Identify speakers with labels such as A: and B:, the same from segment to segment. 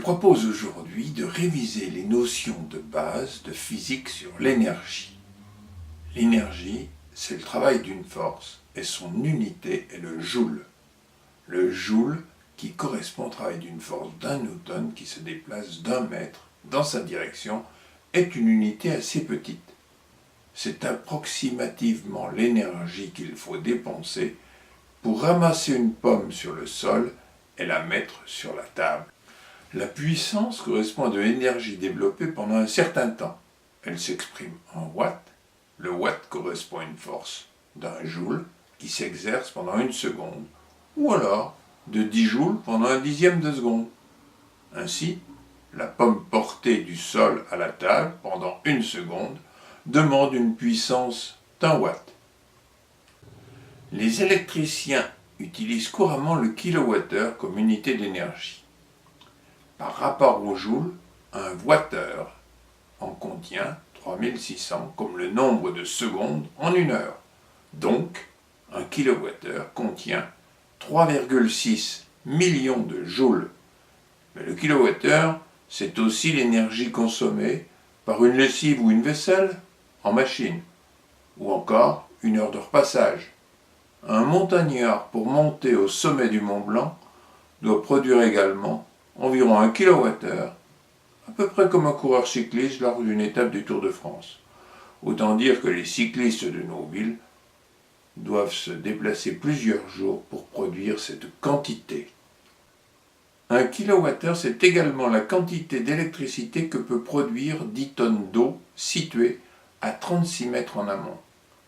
A: propose aujourd'hui de réviser les notions de base de physique sur l'énergie. L'énergie, c'est le travail d'une force et son unité est le joule. Le joule qui correspond au travail d'une force d'un newton qui se déplace d'un mètre dans sa direction est une unité assez petite. C'est approximativement l'énergie qu'il faut dépenser pour ramasser une pomme sur le sol et la mettre sur la table. La puissance correspond à de l'énergie développée pendant un certain temps. Elle s'exprime en watts. Le watt correspond à une force d'un joule qui s'exerce pendant 1 seconde, ou alors de 10 joules pendant 1/10 de seconde. Ainsi, la pomme portée du sol à la table pendant 1 seconde demande une puissance d'1 watt. Les électriciens utilisent couramment le kilowattheure comme unité d'énergie. Par rapport au joule, un wattheure en contient 3600 comme le nombre de secondes en 1 heure. Donc, un kilowattheure contient 3,6 millions de joules. Mais le kilowattheure, c'est aussi l'énergie consommée par une lessive ou une vaisselle en machine, ou encore 1 heure de repassage. Un montagnard, pour monter au sommet du Mont Blanc, doit produire également environ 1 kilowattheure, à peu près comme un coureur cycliste lors d'une étape du Tour de France. Autant dire que les cyclistes de nos villes doivent se déplacer plusieurs jours pour produire cette quantité. 1 kilowattheure, c'est également la quantité d'électricité que peut produire 10 tonnes d'eau située à 36 mètres en amont.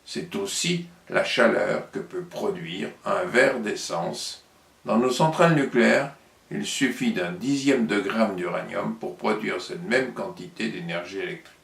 A: C'est aussi la chaleur que peut produire un verre d'essence. Dans nos centrales nucléaires, il suffit d'1/10 de gramme d'uranium pour produire cette même quantité d'énergie électrique.